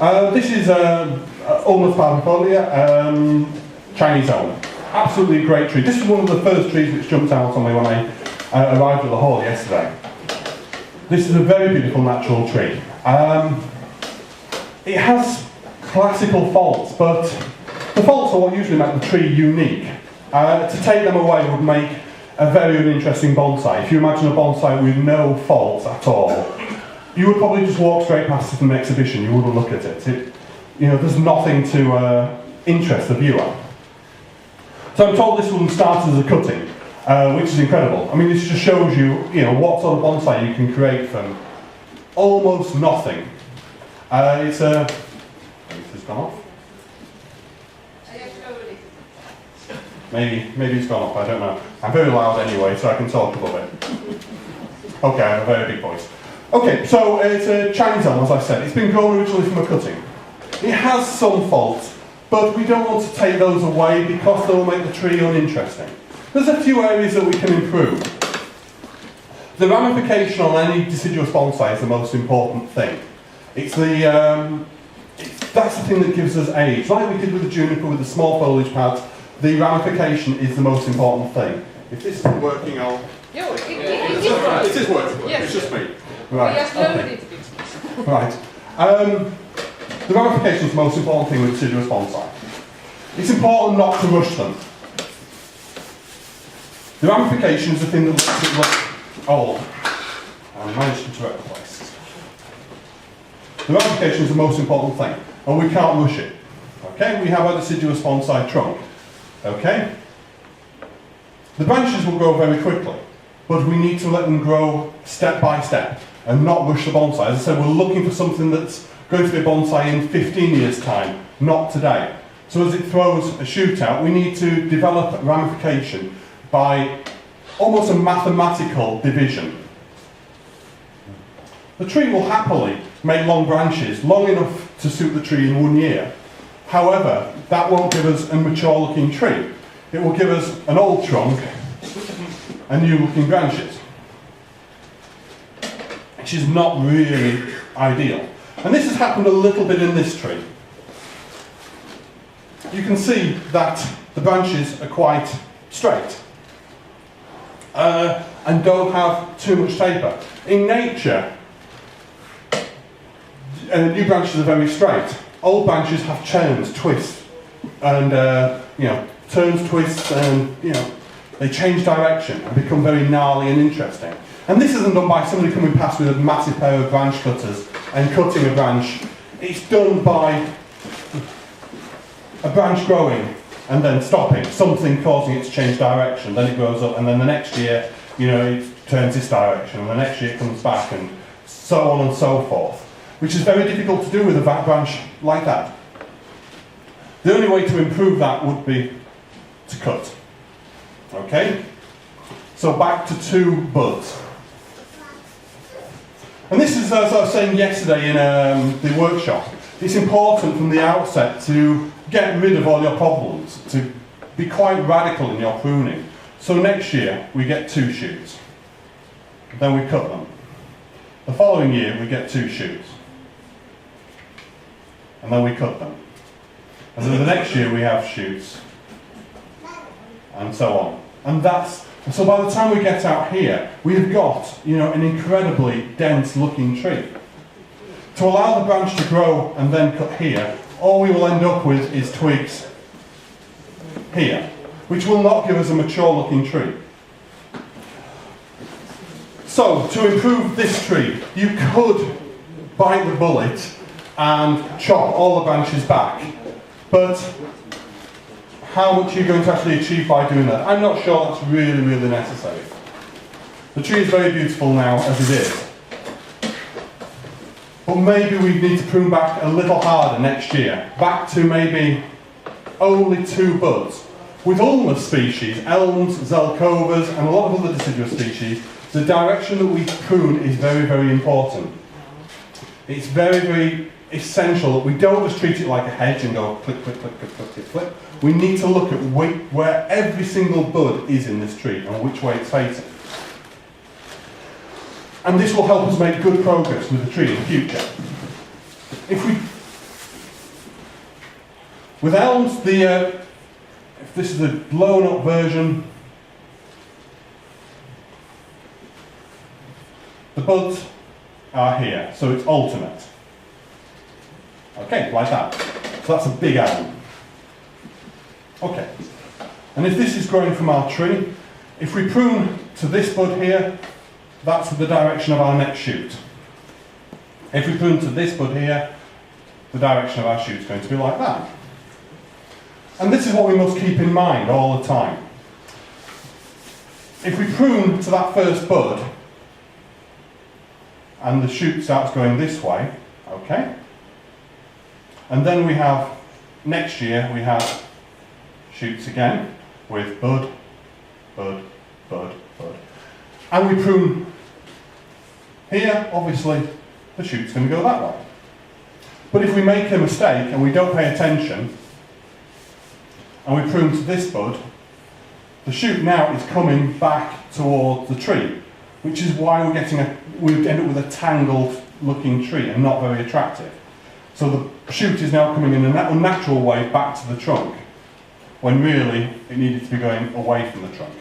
This is Ulmus parvifolia, Chinese elm. Absolutely great tree. This is one of the first trees which jumped out on me when I arrived at the hall yesterday. This is a very beautiful natural tree. It has classical faults, but the faults are what usually make the tree unique. To take them away would make a very uninteresting bonsai. If you imagine a bonsai with no faults at all, you would probably just walk straight past it in an exhibition. You wouldn't look at it. There's nothing to interest the viewer. So I'm told this one started as a cutting, which is incredible. I mean, this just shows you, what sort of bonsai you can create from almost nothing. This has gone off. Maybe it's gone off, I don't know. I'm very loud anyway, so I can talk a little bit. Okay, I have a very big voice. Okay, so it's a Chinese elm, as I said. It's been grown originally from a cutting. It has some faults, but we don't want to take those away because they will make the tree uninteresting. There's a few areas that we can improve. The ramification on any deciduous bonsai is the most important thing. It's that's the thing that gives us age. Like we did with the juniper with the small foliage pads, the ramification is the most important thing. If this isn't working, I'll... It is working. Yes. It's just me. Right. Okay. Right. The ramification is the most important thing with deciduous bonsai. It's important not to rush them. The ramification is the thing that makes it look old. I managed to direct the place. The ramification is the most important thing, and we can't rush it. Okay, we have a deciduous bonsai trunk. Okay? The branches will grow very quickly, but we need to let them grow step by step and not rush the bonsai. As I said, we're looking for something that's going to be a bonsai in 15 years' time, not today. So as it throws a shoot out, we need to develop ramification by almost a mathematical division. The tree will happily make long branches, long enough to suit the tree in 1 year. However, that won't give us a mature looking tree. It will give us an old trunk and new looking branches, which is not really ideal. And this has happened a little bit in this tree. You can see that the branches are quite straight and don't have too much taper. In nature, new branches are very straight. Old branches have turns, twists, and turns, twists, and they change direction and become very gnarly and interesting. And this isn't done by somebody coming past with a massive pair of branch cutters and cutting a branch. It's done by a branch growing and then stopping, something causing it to change direction. Then it grows up, and then the next year, it turns this direction, and the next year it comes back, and so on and so forth, which is very difficult to do with a branch like that. The only way to improve that would be to cut. Okay? So back to 2 buds. And this is, as I was saying yesterday in the workshop, it's important from the outset to get rid of all your problems, to be quite radical in your pruning. So next year we get 2 shoots. Then we cut them. The following year we get 2 shoots. And then we cut them. And then the next year we have shoots. And so on. And so by the time we get out here, we've got, an incredibly dense looking tree. To allow the branch to grow and then cut here, all we will end up with is twigs here, which will not give us a mature looking tree. So, to improve this tree, you could bite the bullet and chop all the branches back, but how much are you going to actually achieve by doing that? I'm not sure that's really, really necessary. The tree is very beautiful now as it is. But maybe we need to prune back a little harder next year, back to maybe only 2 buds. With Ulmus species, elms, zelkovas, and a lot of other deciduous species, the direction that we prune is very, very important. It's very, very essential that we don't just treat it like a hedge and go click, click, click, click, click, click, click. We need to look at where every single bud is in this tree and which way it's facing. And this will help us make good progress with the tree in the future. If we With elms, if this is a blown up version, the buds are here, so it's alternate. Okay, like that. So that's a big elm. Okay. And if this is growing from our tree, if we prune to this bud here, that's the direction of our next shoot. If we prune to this bud here, the direction of our shoot is going to be like that. And this is what we must keep in mind all the time. If we prune to that first bud, and the shoot starts going this way, okay? And then we have, next year, we have shoots again, with bud, bud, bud, bud. And we prune here, obviously, the shoot's going to go that way. But if we make a mistake and we don't pay attention, and we prune to this bud, the shoot now is coming back towards the tree, which is why we end up with a tangled looking tree and not very attractive. So the shoot is now coming in an unnatural way back to the trunk, when really it needed to be going away from the trunk.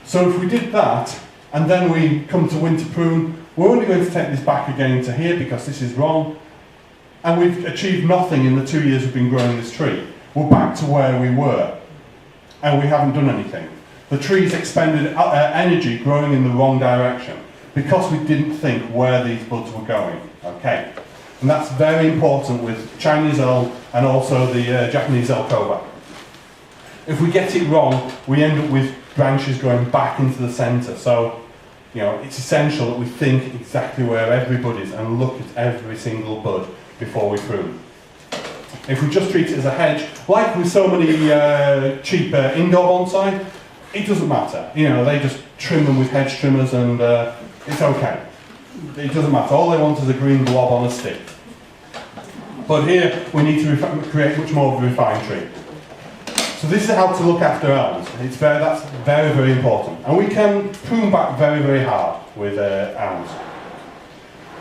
So if we did that, and then we come to winter prune, we're only going to take this back again to here because this is wrong, and we've achieved nothing in the 2 years we've been growing this tree. We're back to where we were, and we haven't done anything. The tree's expended energy growing in the wrong direction because we didn't think where these buds were going. Okay, and that's very important with Chinese elm and also the Japanese elk cobra. If we get it wrong, we end up with branches going back into the centre. So, you know, it's essential that we think exactly where every bud is and look at every single bud before we prune. If we just treat it as a hedge, like with so many cheap indoor bonsai, it doesn't matter. You know, they just trim them with hedge trimmers and it's okay. It doesn't matter. All they want is a green blob on a stick. But here we need to create much more of a refined tree. So this is how to look after elms. That's very, very important. And we can prune back very, very hard with elms.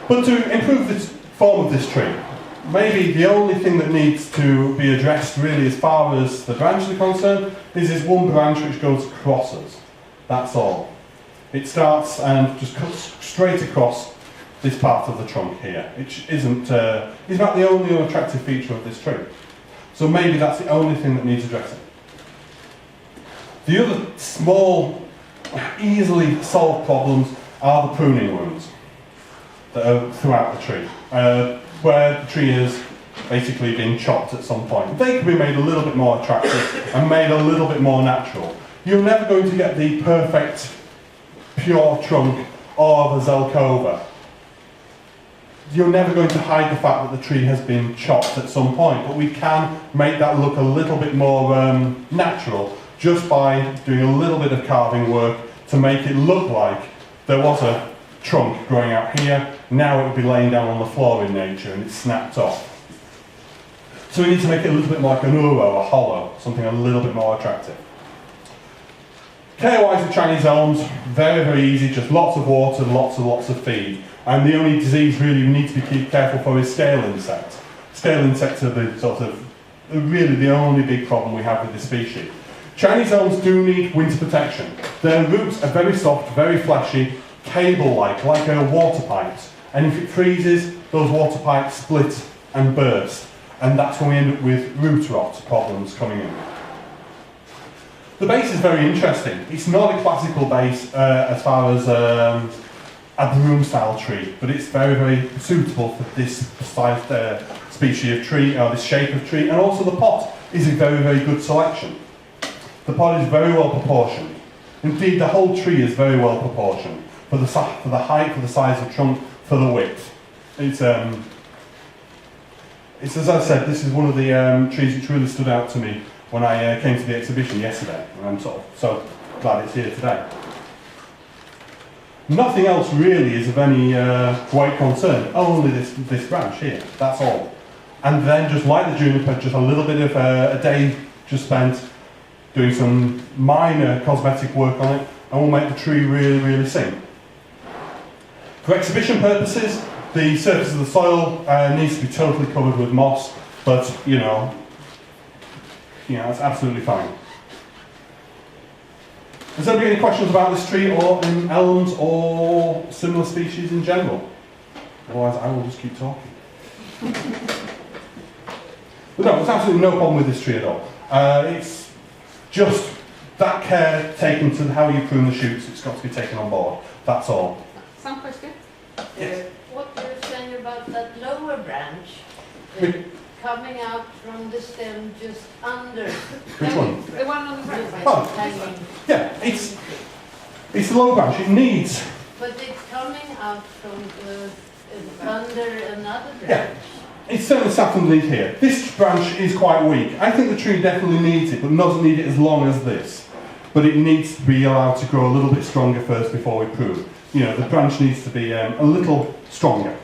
But to improve the form of this tree, maybe the only thing that needs to be addressed really as far as the branches are concerned is this one branch which goes across us. That's all. It starts and just cuts straight across this part of the trunk here, which is not the only unattractive feature of this tree. So maybe that's the only thing that needs addressing. The other small, easily solved problems are the pruning wounds that are throughout the tree, where the tree has basically been chopped at some point. They can be made a little bit more attractive and made a little bit more natural. You're never going to get the perfect, pure trunk of a Zelkova. You're never going to hide the fact that the tree has been chopped at some point, but we can make that look a little bit more natural just by doing a little bit of carving work to make it look like there was a trunk growing out here. Now it would be laying down on the floor in nature and it's snapped off. So we need to make it a little bit more like an uro, a hollow, something a little bit more attractive. Care-wise with Chinese elms, very, very easy, just lots of water, lots of feed. And the only disease really we need to be careful for is scale insects. Scale insects are really the only big problem we have with this species. Chinese elms do need winter protection. Their roots are very soft, very fleshy, cable-like, like water pipes. And if it freezes, those water pipes split and burst. And that's when we end up with root rot problems coming in. The base is very interesting. It's not a classical base as far as a broom-style tree, but it's very, very suitable for this species of tree, or this shape of tree, and also the pot is a very, very good selection. The pot is very well proportioned. Indeed, the whole tree is very well proportioned for the height, for the size of the trunk, for the width. It's as I said, this is one of the trees which really stood out to me when I came to the exhibition yesterday, and I'm so glad it's here today. Nothing else really is of any great concern, only this branch here, that's all. And then just like the juniper, just a little bit of a day just spent doing some minor cosmetic work on it, and we'll make the tree really, really sing. For exhibition purposes, the surface of the soil needs to be totally covered with moss, but you know, you know, that's absolutely fine. Has there been any questions about this tree or in elms or similar species in general? Otherwise, I will just keep talking. But no, there's absolutely no problem with this tree at all. It's just that care taken to how you prune the shoots, it's got to be taken on board. That's all. Some question? Yes. What you're saying about that lower branch coming out from the stem just under. Which one? The one on the right. Oh. Hanging. Yeah, it's the low branch. It needs. But it's coming out from under another branch. Yeah. It's certainly sat underneath here. This branch is quite weak. I think the tree definitely needs it, but doesn't need it as long as this. But it needs to be allowed to grow a little bit stronger first before we prune. You know, the branch needs to be a little stronger.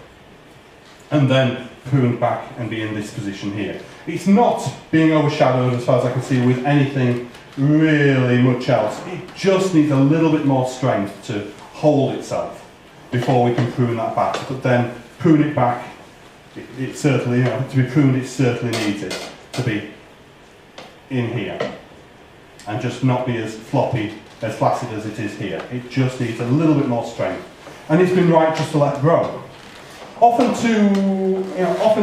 And then pruned back and be in this position here. It's not being overshadowed, as far as I can see, with anything really much else. It just needs a little bit more strength to hold itself before we can prune that back. But then prune it back, it certainly, you know, to be pruned, it certainly needs it to be in here and just not be as floppy, as flaccid as it is here. It just needs a little bit more strength, and it's been right just to let grow. Often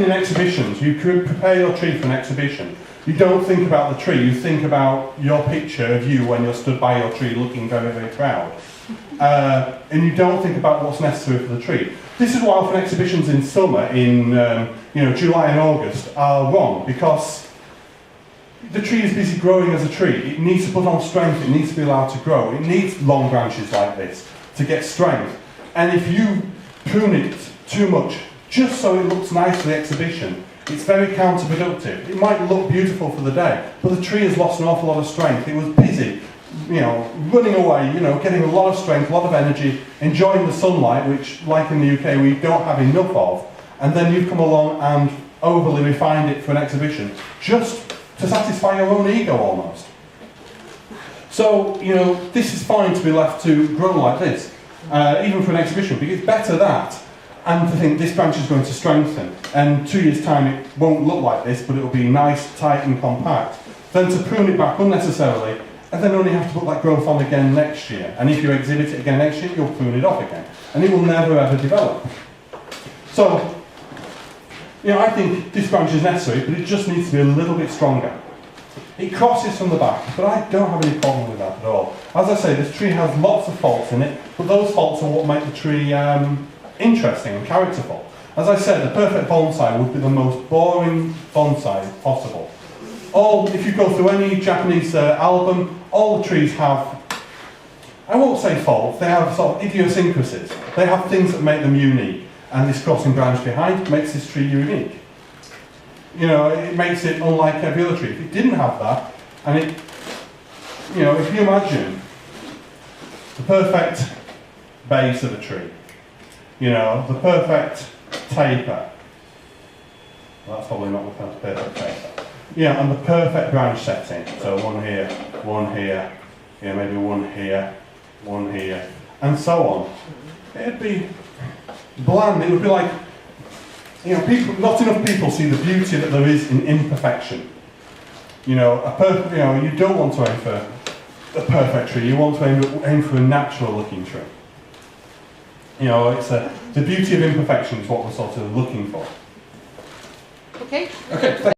in exhibitions, you could prepare your tree for an exhibition. You don't think about the tree, you think about your picture of you when you're stood by your tree looking very, very proud. And you don't think about what's necessary for the tree. This is why often exhibitions in summer, in July and August, are wrong, because the tree is busy growing as a tree. It needs to put on strength, it needs to be allowed to grow. It needs long branches like this to get strength. And if you prune it too much, just so it looks nice for the exhibition, it's very counterproductive. It might look beautiful for the day, but the tree has lost an awful lot of strength. It was busy, running away, getting a lot of strength, a lot of energy, enjoying the sunlight, which, like in the UK, we don't have enough of, and then you've come along and overly refined it for an exhibition, just to satisfy your own ego almost. So, this is fine to be left to grow like this, even for an exhibition, because it's better that, and to think this branch is going to strengthen, and 2 years' time it won't look like this, but it will be nice, tight and compact, than to prune it back unnecessarily, and then only have to put that growth on again next year. And if you exhibit it again next year, you'll prune it off again, and it will never ever develop. So, I think this branch is necessary, but it just needs to be a little bit stronger. It crosses from the back, but I don't have any problem with that at all. As I say, this tree has lots of faults in it, but those faults are what make the tree interesting and characterful. As I said, the perfect bonsai would be the most boring bonsai possible. If you go through any Japanese album, all the trees have, I won't say faults, they have sort of idiosyncrasies. They have things that make them unique, and this crossing branch behind makes this tree unique. It makes it unlike every other tree. If it didn't have that, and if you imagine the perfect base of a tree, the perfect taper, well, that's probably not the perfect taper, and the perfect branch setting, so one here, maybe one here, and so on. It'd be bland. It would be like, not enough people see the beauty that there is in imperfection. You don't want to aim for a perfect tree. You want to aim for a natural-looking tree. The beauty of imperfection is what we're sort of looking for. Okay. Okay.